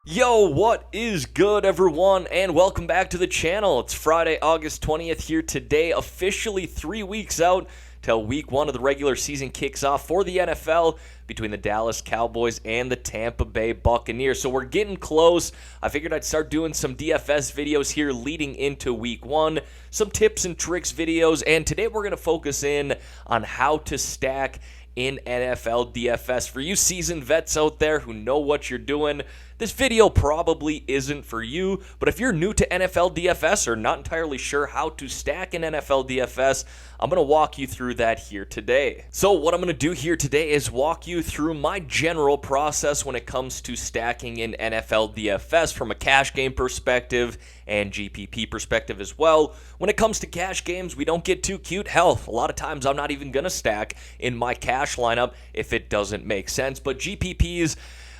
Yo, what is good, everyone, and welcome back to the channel. It's Friday, August 20th here today, officially 3 weeks out till week one of the regular season kicks off for the NFL between the Dallas Cowboys and the Tampa Bay Buccaneers. So we're getting close. I figured I'd start doing some DFS videos here leading into week one, some tips and tricks videos, and today we're going to focus in on how to stack in NFL DFS. For you seasoned vets out there who know what you're doing, this video probably isn't for you, but if you're new to NFL DFS or not entirely sure how to stack in NFL DFS, I'm going to walk you through that here today. So what I'm going to do here today is walk you through my general process when it comes to stacking in NFL DFS from a cash game perspective and GPP perspective as well. When it comes to cash games, we don't get too cute. Hell, a lot of times I'm not even going to stack in my cash lineup if it doesn't make sense, but GPPs,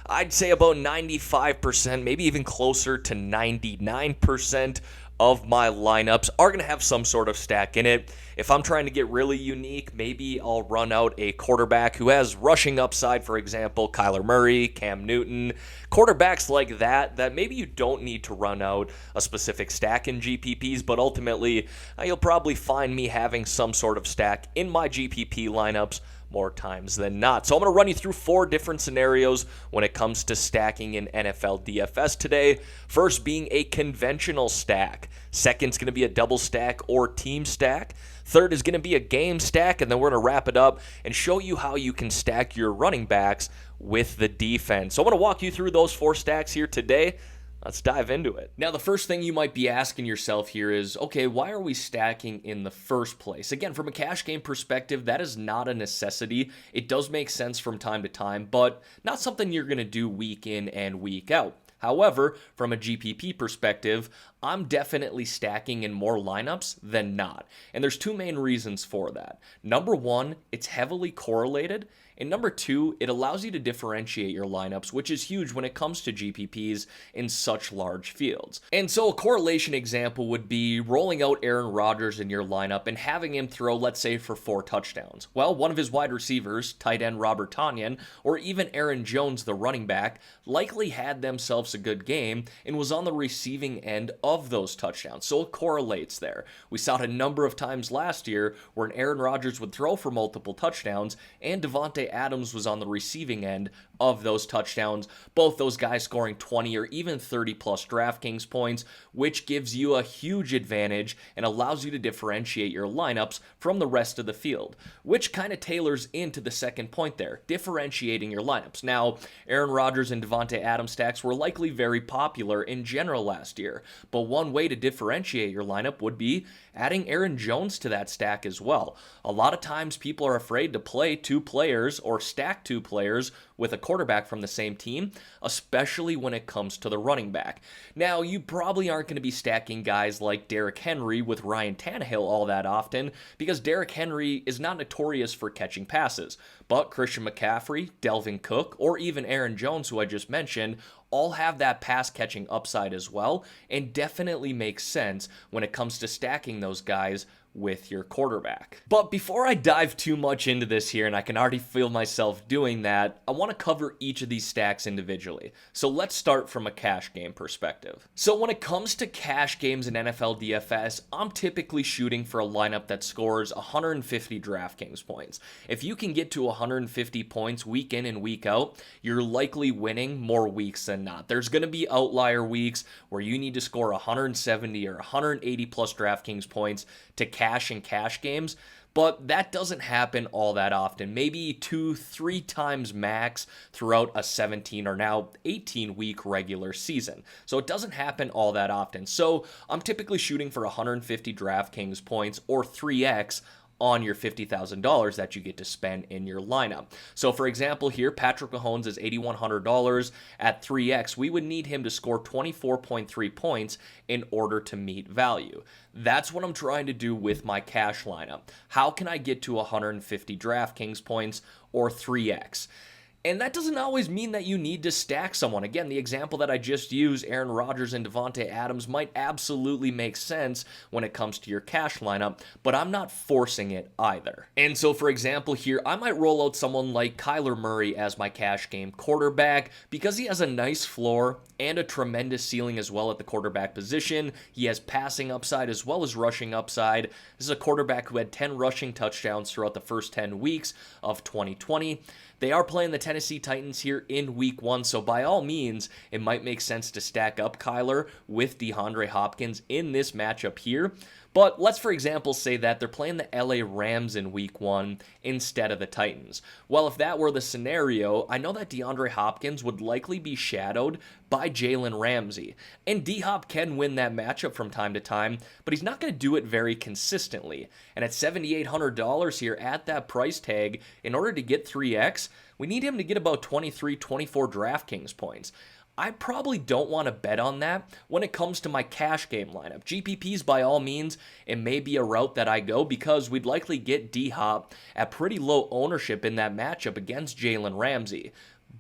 I'd say about 95%, maybe even closer to 99% of my lineups are going to have some sort of stack in it. If I'm trying to get really unique, maybe I'll run out a quarterback who has rushing upside, for example, Kyler Murray, Cam Newton, quarterbacks like that maybe you don't need to run out a specific stack in GPPs, but ultimately you'll probably find me having some sort of stack in my GPP lineups more times than not. So I'm going to run you through 4 different scenarios when it comes to stacking in NFL DFS today. First being a conventional stack. Second's going to be a double stack or team stack. Third is going to be a game stack, and then we're going to wrap it up and show you how you can stack your running backs with the defense. So I'm going to walk you through those 4 stacks here today. Let's dive into it. Now, the first thing you might be asking yourself here is, okay, why are we stacking in the first place? Again, from a cash game perspective, that is not a necessity. It does make sense from time to time, but not something you're going to do week in and week out. However, from a GPP perspective, I'm definitely stacking in more lineups than not. And there's 2 main reasons for that. Number 1, it's heavily correlated. And number 2, it allows you to differentiate your lineups, which is huge when it comes to GPPs in such large fields. And so a correlation example would be rolling out Aaron Rodgers in your lineup and having him throw, let's say, for 4 touchdowns. Well, one of his wide receivers, tight end Robert Tonyan, or even Aaron Jones, the running back, likely had themselves a good game and was on the receiving end of those touchdowns. So it correlates there. We saw it a number of times last year where an Aaron Rodgers would throw for multiple touchdowns and Davante Adams was on the receiving end of those touchdowns, both those guys scoring 20 or even 30 plus DraftKings points, which gives you a huge advantage and allows you to differentiate your lineups from the rest of the field, which kind of tailors into the second point there, differentiating your lineups. Now, Aaron Rodgers and Davante Adams stacks were likely very popular in general last year, but one way to differentiate your lineup would be adding Aaron Jones to that stack as well. A lot of times people are afraid to play 2 players or stack 2 players with a quarterback from the same team, especially when it comes to the running back. Now, you probably aren't going to be stacking guys like Derrick Henry with Ryan Tannehill all that often because Derrick Henry is not notorious for catching passes. But Christian McCaffrey, Delvin Cook, or even Aaron Jones, who I just mentioned, all have that pass catching upside as well and definitely makes sense when it comes to stacking those guys with your quarterback. But before I dive too much into this here, and I can already feel myself doing that, I want to cover each of these stacks individually. So let's start from a cash game perspective. So when it comes to cash games in NFL DFS, I'm typically shooting for a lineup that scores 150 DraftKings points. If you can get to 150 points week in and week out, you're likely winning more weeks than not. There's going to be outlier weeks where you need to score 170 or 180 plus DraftKings points to cash in cash games, but that doesn't happen all that often. Maybe 2-3 times max throughout a 17 or now 18 week regular season. So it doesn't happen all that often. So I'm typically shooting for 150 DraftKings points or 3x on your $50,000 that you get to spend in your lineup. So for example here, Patrick Mahomes is $8,100 at 3x. We would need him to score 24.3 points in order to meet value. That's what I'm trying to do with my cash lineup. How can I get to 150 DraftKings points or 3x? And that doesn't always mean that you need to stack someone. Again, the example that I just used, Aaron Rodgers and Devontae Adams, might absolutely make sense when it comes to your cash lineup, but I'm not forcing it either. And so, for example, here, I might roll out someone like Kyler Murray as my cash game quarterback because he has a nice floor and a tremendous ceiling as well at the quarterback position. He has passing upside as well as rushing upside. This is a quarterback who had 10 rushing touchdowns throughout the first 10 weeks of 2020. They are playing the Tennessee Titans here in week 1, so by all means, it might make sense to stack up Kyler with DeAndre Hopkins in this matchup here. But let's, for example, say that they're playing the LA Rams in week 1 instead of the Titans. Well, if that were the scenario, I know that DeAndre Hopkins would likely be shadowed by Jalen Ramsey. And D-Hop can win that matchup from time to time, but he's not going to do it very consistently. And at $7,800 here at that price tag, in order to get 3x, we need him to get about 23, 24 DraftKings points. I probably don't want to bet on that when it comes to my cash game lineup. GPPs, by all means, it may be a route that I go because we'd likely get D-Hop at pretty low ownership in that matchup against Jalen Ramsey.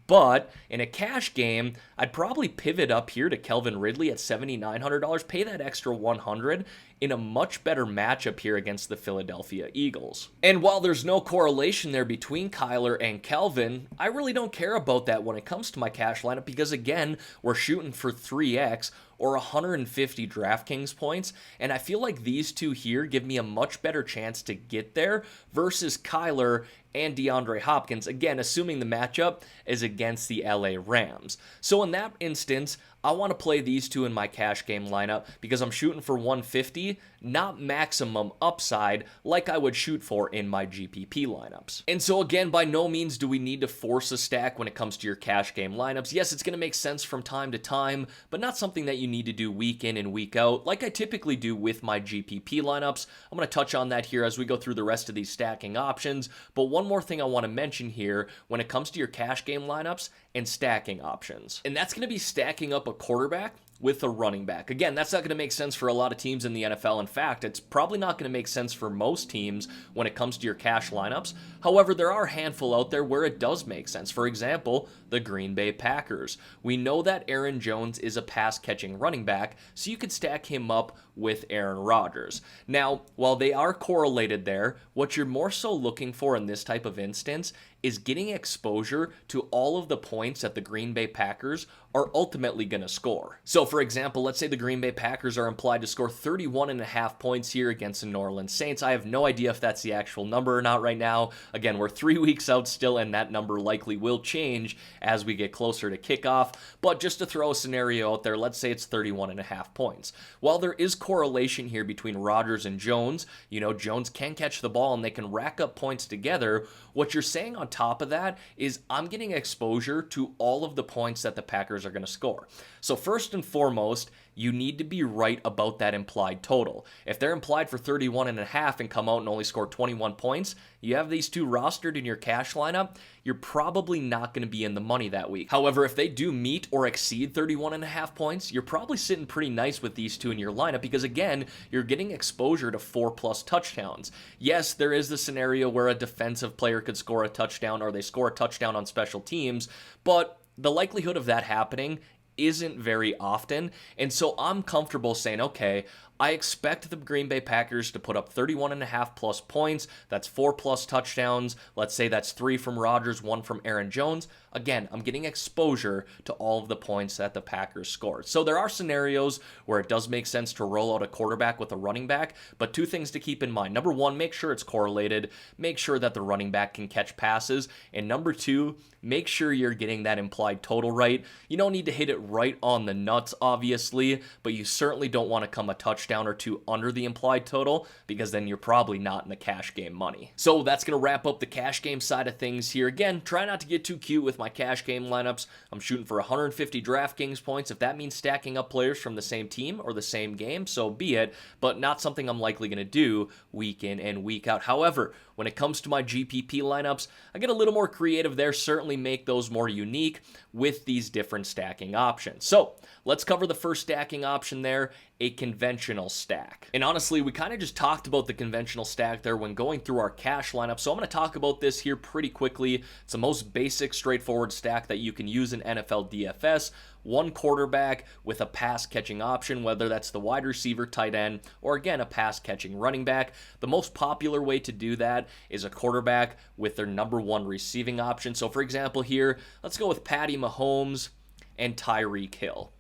But in a cash game, I'd probably pivot up here to Calvin Ridley at $7,900, pay that extra $100 in a much better matchup here against the Philadelphia Eagles. And while there's no correlation there between Kyler and Calvin, I really don't care about that when it comes to my cash lineup because, again, we're shooting for 3x or 150 DraftKings points, and I feel like these two here give me a much better chance to get there versus Kyler and DeAndre Hopkins, again, assuming the matchup is against the LA Rams. So in that instance, I want to play these two in my cash game lineup because I'm shooting for 150, not maximum upside like I would shoot for in my GPP lineups. And so again, by no means do we need to force a stack when it comes to your cash game lineups. Yes, it's going to make sense from time to time, but not something that you need to do week in and week out like I typically do with my GPP lineups. I'm going to touch on that here as we go through the rest of these stacking options. But one more thing I want to mention here when it comes to your cash game lineups and stacking options, and that's going to be stacking up a quarterback with a running back. Again, that's not going to make sense for a lot of teams in the NFL. In fact, it's probably not going to make sense for most teams when it comes to your cash lineups. However, there are a handful out there where it does make sense. For example, the Green Bay Packers. We know that Aaron Jones is a pass-catching running back, so you could stack him up with Aaron Rodgers. Now, while they are correlated there, what you're more so looking for in this type of instance is getting exposure to all of the points that the Green Bay Packers are ultimately going to score. So, for example, let's say the Green Bay Packers are implied to score 31.5 points here against the New Orleans Saints. I have no idea if that's the actual number or not right now. Again, we're 3 weeks out still, and that number likely will change as we get closer to kickoff. But just to throw a scenario out there, let's say it's 31.5 points. While there is correlation here between Rodgers and Jones, you know, Jones can catch the ball and they can rack up points together. What you're saying on top of that is I'm getting exposure to all of the points that the Packers are going to score. So first and foremost, you need to be right about that implied total. If they're implied for 31.5 and come out and only score 21 points, you have these two rostered in your cash lineup, you're probably not going to be in the money that week. However, if they do meet or exceed 31.5 points, you're probably sitting pretty nice with these two in your lineup because, again, you're getting exposure to 4+ touchdowns. Yes, there is the scenario where a defensive player could score a touchdown or they score a touchdown on special teams, but the likelihood of that happening isn't very often, and so I'm comfortable saying, okay, I expect the Green Bay Packers to put up 31.5+ points. That's 4+ touchdowns. Let's say that's 3 from Rodgers, 1 from Aaron Jones. Again, I'm getting exposure to all of the points that the Packers scored. So there are scenarios where it does make sense to roll out a quarterback with a running back, but two things to keep in mind. Number one, make sure it's correlated. Make sure that the running back can catch passes. And number two, make sure you're getting that implied total right. You don't need to hit it right on the nuts, obviously, but you certainly don't want to come a touchdown or two under the implied total because then you're probably not in the cash game money. So that's going to wrap up the cash game side of things here. Again, try not to get too cute with my cash game lineups. I'm shooting for 150 DraftKings points. If that means stacking up players from the same team or the same game, so be it, but not something I'm likely going to do week in and week out. However, when it comes to my GPP lineups, I get a little more creative there, certainly make those more unique with these different stacking options. So let's cover the first stacking option there, a conventional stack. And honestly, we kind of just talked about the conventional stack there when going through our cash lineup, so I'm going to talk about this here pretty quickly. It's the most basic, straightforward stack that you can use in NFL DFS. One quarterback with a pass-catching option, whether that's the wide receiver, tight end, or again, a pass-catching running back. The most popular way to do that is a quarterback with their number one receiving option. So for example here, let's go with Patty Mahomes and Tyreek Hill.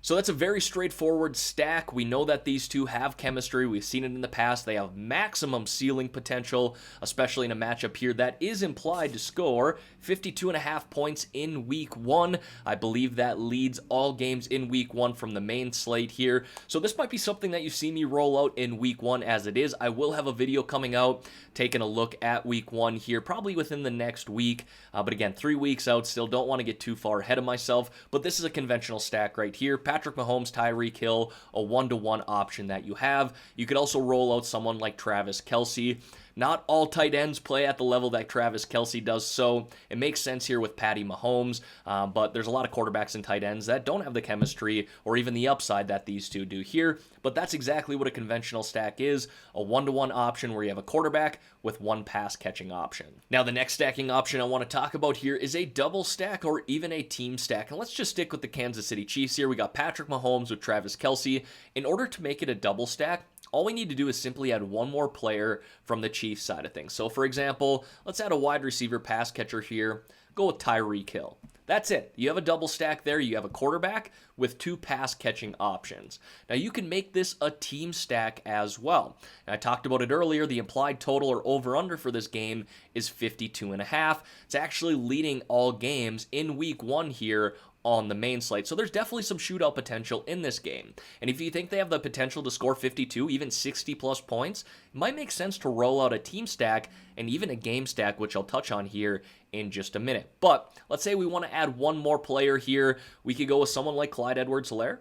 So that's a very straightforward stack. We know that these two have chemistry. We've seen it in the past. They have maximum ceiling potential, especially in a matchup here that is implied to score 52.5 points in week 1. I believe that leads all games in week 1 from the main slate here. So this might be something that you see me roll out in week 1 as it is. I will have a video coming out taking a look at week 1 here, probably within the next week. But again, 3 weeks out, still don't want to get too far ahead of myself. But this is a conventional stack right here. Patrick Mahomes, Tyreek Hill, a 1-to-1 option that you have. You could also roll out someone like Travis Kelce. Not all tight ends play at the level that Travis Kelce does, so it makes sense here with Patty Mahomes, but there's a lot of quarterbacks and tight ends that don't have the chemistry or even the upside that these two do here, but that's exactly what a conventional stack is, a 1-to-1 option where you have a quarterback with one pass-catching option. Now, the next stacking option I want to talk about here is a double stack or even a team stack, and let's just stick with the Kansas City Chiefs here. We got Patrick Mahomes with Travis Kelce. In order to make it a double stack, all we need to do is simply add one more player from the Chiefs side of things. So, for example, let's add a wide receiver pass catcher here. Go with Tyreek Hill. That's it. You have a double stack there. You have a quarterback with 2 pass catching options. Now, you can make this a team stack as well. And I talked about it earlier. The implied total or over-under for this game is 52.5. It's actually leading all games in week 1 here on the main slate. So there's definitely some shootout potential in this game. And if you think they have the potential to score 52, even 60 plus points, it might make sense to roll out a team stack and even a game stack, which I'll touch on here in just a minute. But let's say we want to add one more player here. We could go with someone like Clyde Edwards-Helaire,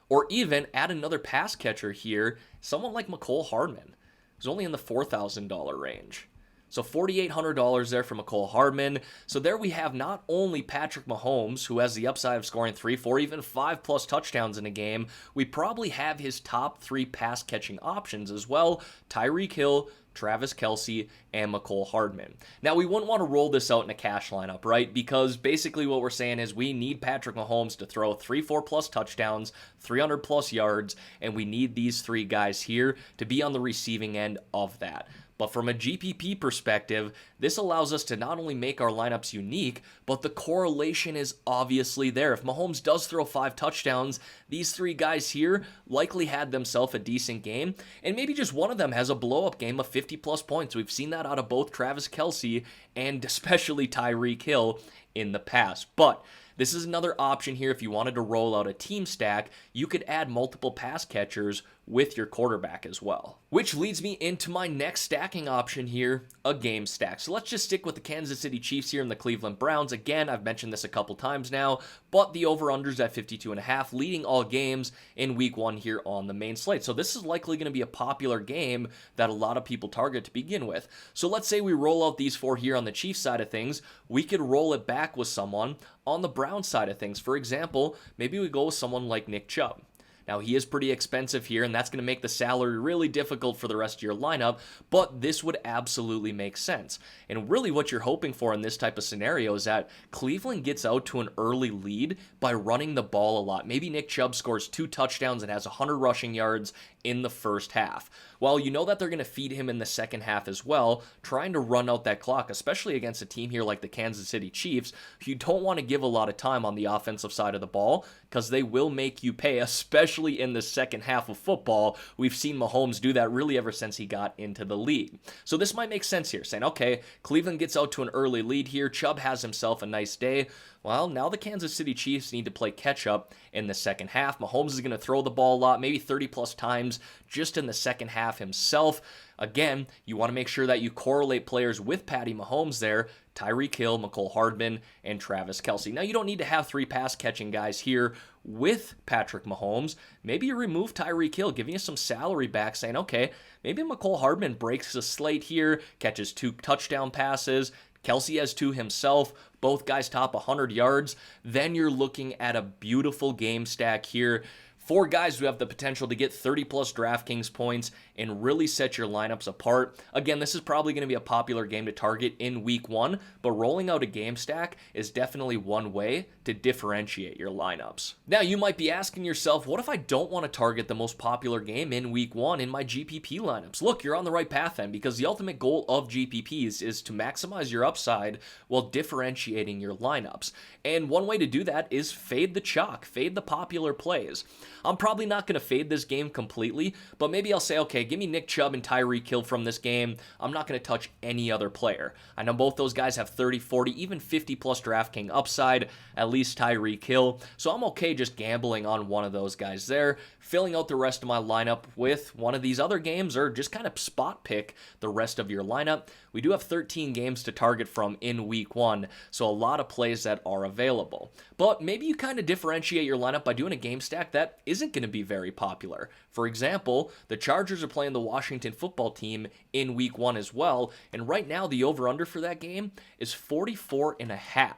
or even add another pass catcher here, someone like Mecole Hardman, who's only in the $4,000 range. So $4,800 there for Mecole Hardman. So there we have not only Patrick Mahomes, who has the upside of scoring 3, 4, even 5 plus touchdowns in a game. We probably have his top 3 pass catching options as well. Tyreek Hill, Travis Kelce, and Mecole Hardman. Now, we wouldn't want to roll this out in a cash lineup, right? Because basically what we're saying is we need Patrick Mahomes to throw 3, 4 plus touchdowns, 300 plus yards, and we need these 3 guys here to be on the receiving end of that. But from a GPP perspective, this allows us to not only make our lineups unique, but the correlation is obviously there. If Mahomes does throw 5 touchdowns, these 3 guys here likely had themselves a decent game, and maybe just one of them has a blow-up game of 50 plus points. We've seen that out of both Travis Kelce and especially Tyreek Hill in the past. But this is another option here. If you wanted to roll out a team stack, you could add multiple pass catchers with your quarterback as well. Which leads me into my next stacking option here, a game stack. So let's just stick with the Kansas City Chiefs here and the Cleveland Browns. Again, I've mentioned this a couple times now, but the over-under's at 52.5, leading all games in week 1 here on the main slate. So this is likely going to be a popular game that a lot of people target to begin with. So let's say we roll out these 4 here on the Chiefs side of things. We could roll it back with someone on the Browns side of things. For example, maybe we go with someone like Nick Chubb. Now, he is pretty expensive here, and that's going to make the salary really difficult for the rest of your lineup, but this would absolutely make sense. And really what you're hoping for in this type of scenario is that Cleveland gets out to an early lead by running the ball a lot. Maybe Nick Chubb scores 2 touchdowns and has 100 rushing yards in the first half. Well, you know that they're going to feed him in the second half as well, trying to run out that clock, especially against a team here like the Kansas City Chiefs. You don't want to give a lot of time on the offensive side of the ball because they will make you pay, especially in the second half of football. We've seen Mahomes do that really ever since he got into the league. So this might make sense here, saying, okay, Cleveland gets out to an early lead here. Chubb has himself a nice day. Well, now the Kansas City Chiefs need to play catch-up in the second half. Mahomes is going to throw the ball a lot, maybe 30-plus times just in the second half himself. Again, you want to make sure that you correlate players with Patty Mahomes there, Tyreek Hill, Mecole Hardman, and Travis Kelce. Now, you don't need to have 3 pass-catching guys here with Patrick Mahomes. Maybe you remove Tyreek Hill, giving you some salary back, saying, okay, maybe Mecole Hardman breaks the slate here, catches 2 touchdown passes, Kelce has 2 himself, both guys top 100 yards. Then you're looking at a beautiful game stack here 4 guys who have the potential to get 30 plus DraftKings points and really set your lineups apart. Again, this is probably going to be a popular game to target in week 1, but rolling out a game stack is definitely one way to differentiate your lineups. Now, you might be asking yourself, what if I don't want to target the most popular game in week 1 in my GPP lineups? Look, you're on the right path then, because the ultimate goal of GPPs is to maximize your upside while differentiating your lineups. And one way to do that is fade the chalk, fade the popular plays. I'm probably not going to fade this game completely, but maybe I'll say, okay, give me Nick Chubb and Tyreek Hill from this game. I'm not going to touch any other player. I know both those guys have 30, 40, even 50 plus DraftKings upside, at least Tyreek Hill. So I'm okay just gambling on one of those guys there, filling out the rest of my lineup with one of these other games, or just kind of spot pick the rest of your lineup. We do have 13 games to target from in week 1, so a lot of plays that are available. But maybe you kind of differentiate your lineup by doing a game stack that isn't going to be very popular. For example, the Chargers are playing the Washington football team in week 1 as well, and right now the over-under for that game is 44.5.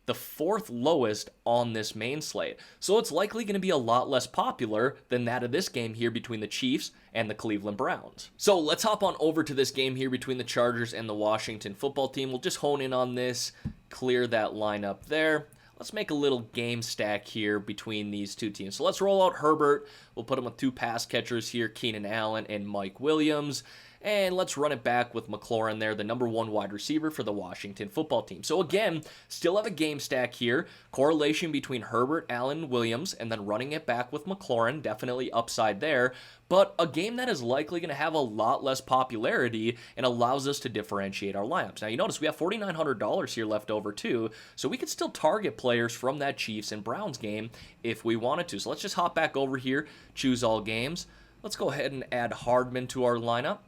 The 4th lowest on this main slate. So it's likely going to be a lot less popular than that of this game here between the Chiefs and the Cleveland Browns. So let's hop on over to this game here between the Chargers and the Washington football team. We'll just hone in on this, clear that lineup there. Let's make a little game stack here between these two teams. So let's roll out Herbert. We'll put him with 2 pass catchers here, Keenan Allen and Mike Williams. And let's run it back with McLaurin there, the number 1 wide receiver for the Washington football team. So again, still have a game stack here. Correlation between Herbert, Allen, Williams, and then running it back with McLaurin. Definitely upside there. But a game that is likely going to have a lot less popularity and allows us to differentiate our lineups. Now, you notice we have $4,900 here left over too, so we could still target players from that Chiefs and Browns game if we wanted to. So let's just hop back over here, choose all games. Let's go ahead and add Hardman to our lineup.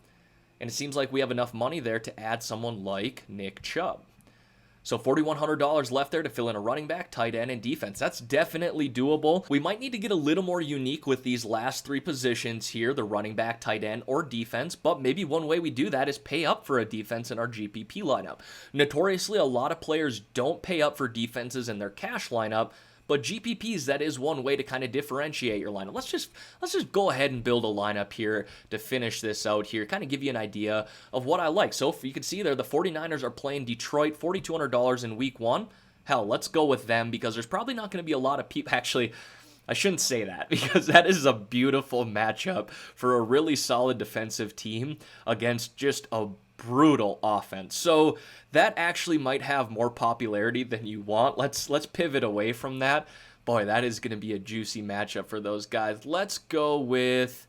And it seems like we have enough money there to add someone like Nick Chubb. So $4,100 left there to fill in a running back, tight end, and defense. That's definitely doable. We might need to get a little more unique with these last 3 positions here, the running back, tight end, or defense. But maybe one way we do that is pay up for a defense in our GPP lineup. Notoriously, a lot of players don't pay up for defenses in their cash lineup. But GPPs, that is one way to kind of differentiate your lineup. Let's just go ahead and build a lineup here to finish this out here, kind of give you an idea of what I like. So if you can see there, the 49ers are playing Detroit, $4,200 in week 1. Hell, let's go with them because there's probably not going to be a lot of people. Actually, I shouldn't say that because that is a beautiful matchup for a really solid defensive team against just a brutal offense. So that actually might have more popularity than you want. Let's pivot away from that. Boy, that is going to be a juicy matchup for those guys. Let's go with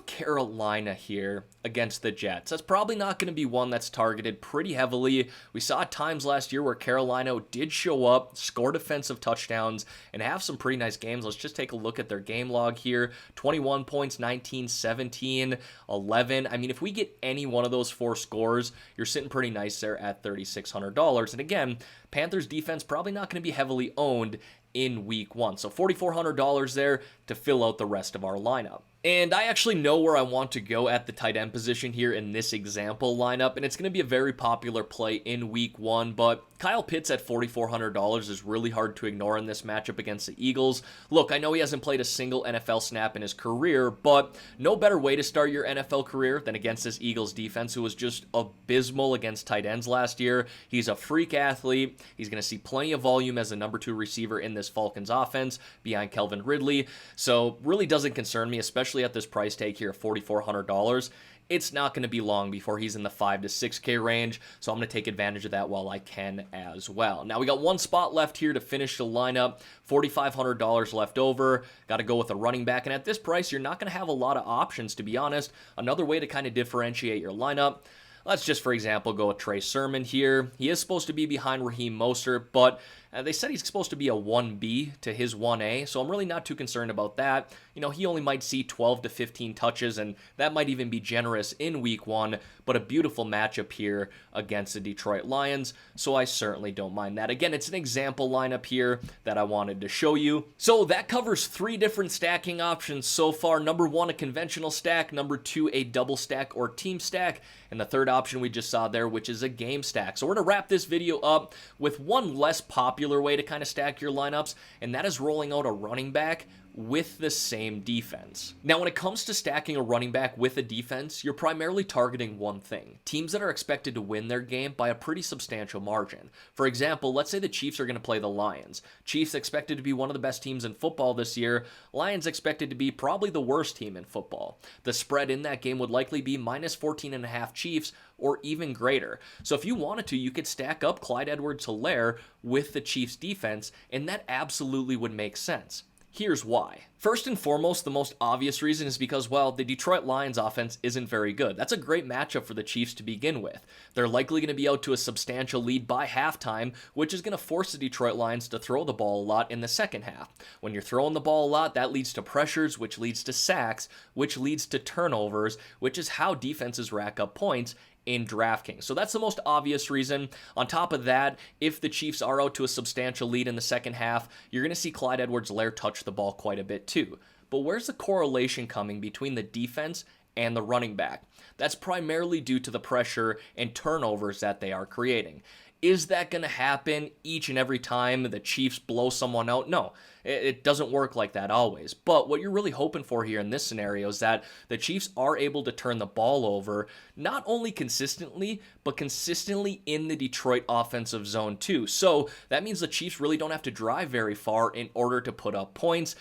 Carolina here against the Jets. That's probably not going to be one that's targeted pretty heavily. We saw times last year where Carolina did show up, score defensive touchdowns, and have some pretty nice games. Let's just take a look at their game log here. 21 points, 19, 17, 11. I mean, if we get any one of those 4 scores, you're sitting pretty nice there at $3,600. And again, Panthers defense probably not going to be heavily owned in week 1. So $4,400 there to fill out the rest of our lineup. And I actually know where I want to go at the tight end position here in this example lineup, and it's going to be a very popular play in week 1, but Kyle Pitts at $4,400 is really hard to ignore in this matchup against the Eagles. Look, I know he hasn't played a single NFL snap in his career, but no better way to start your NFL career than against this Eagles defense, who was just abysmal against tight ends last year. He's a freak athlete. He's going to see plenty of volume as a number 2 receiver in this Falcons offense behind Kelvin Ridley, so really doesn't concern me, especially at this price tag here of $4,400. It's not going to be long before he's in the 5 to 6K range, so I'm going to take advantage of that while I can as well. Now, we got 1 spot left here to finish the lineup, $4,500 left over. Got to go with a running back, and at this price, you're not going to have a lot of options, to be honest. Another way to kind of differentiate your lineup, let's just, for example, go with Trey Sermon here. He is supposed to be behind Raheem Mostert, but they said he's supposed to be a 1B to his 1A, so I'm really not too concerned about that. You know, he only might see 12 to 15 touches, and that might even be generous in week 1, but a beautiful matchup here against the Detroit Lions, so I certainly don't mind that. Again, it's an example lineup here that I wanted to show you. So that covers 3 different stacking options so far. Number 1, a conventional stack. Number 2, a double stack or team stack. And the third option we just saw there, which is a game stack. So we're going to wrap this video up with one less popular way to kind of stack your lineups, and that is rolling out a running back with the same defense. Now, when it comes to stacking a running back with a defense, you're primarily targeting one thing: teams that are expected to win their game by a pretty substantial margin. For example, let's say the Chiefs are going to play the Lions. Chiefs expected to be one of the best teams in football this year. Lions expected to be probably the worst team in football. The spread in that game would likely be minus 14.5 Chiefs or even greater. So if you wanted to, you could stack up Clyde Edwards-Helaire with the Chiefs defense, and that absolutely would make sense. Here's why. First and foremost, the most obvious reason is because, well, the Detroit Lions offense isn't very good. That's a great matchup for the Chiefs to begin with. They're likely going to be out to a substantial lead by halftime, which is going to force the Detroit Lions to throw the ball a lot in the second half. When you're throwing the ball a lot, that leads to pressures, which leads to sacks, which leads to turnovers, which is how defenses rack up points in DraftKings. So that's the most obvious reason. On top of that, if the Chiefs are out to a substantial lead in the second half, you're going to see Clyde Edwards-Helaire touch the ball quite a bit too. But where's the correlation coming between the defense and the running back? That's primarily due to the pressure and turnovers that they are creating. Is that going to happen each and every time the Chiefs blow someone out? No, it doesn't work like that always. But what you're really hoping for here in this scenario is that the Chiefs are able to turn the ball over, not only consistently, but consistently in the Detroit offensive zone too. So that means the Chiefs really don't have to drive very far in order to put up points.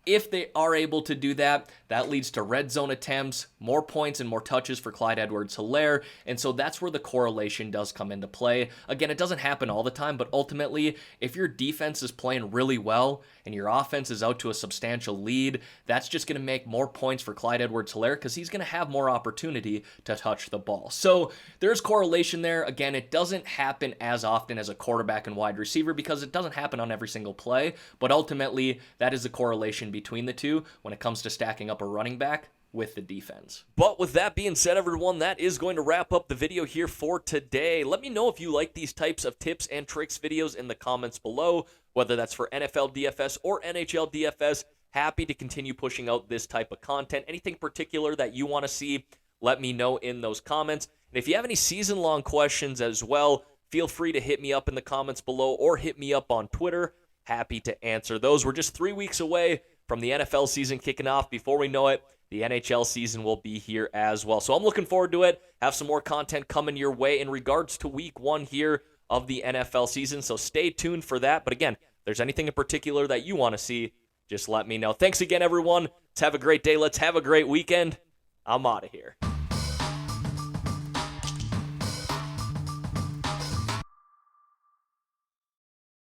If they are able to do that, that leads to red zone attempts, more points and more touches for Clyde Edwards-Helaire, and so that's where the correlation does come into play. Again, it doesn't happen all the time, but ultimately, if your defense is playing really well and your offense is out to a substantial lead, that's just going to make more points for Clyde Edwards-Helaire because he's going to have more opportunity to touch the ball. So there's correlation there. Again, it doesn't happen as often as a quarterback and wide receiver because it doesn't happen on every single play, but ultimately, that is the correlation between the two when it comes to stacking up a running back with the defense. But with that being said, everyone, that is going to wrap up the video here for today. Let me know if you like these types of tips and tricks videos in the comments below, whether that's for NFL DFS or NHL DFS. Happy to continue pushing out this type of content. Anything particular that you want to see, let me know in those comments. And if you have any season-long questions as well, feel free to hit me up in the comments below or hit me up on Twitter. Happy to answer those. We're just 3 weeks away from the NFL season kicking off. Before we know it, the NHL season will be here as well. So I'm looking forward to it. Have some more content coming your way in regards to week 1 here of the NFL season. So stay tuned for that. But again, if there's anything in particular that you want to see, just let me know. Thanks again, everyone. Let's have a great day. Let's have a great weekend. I'm out of here.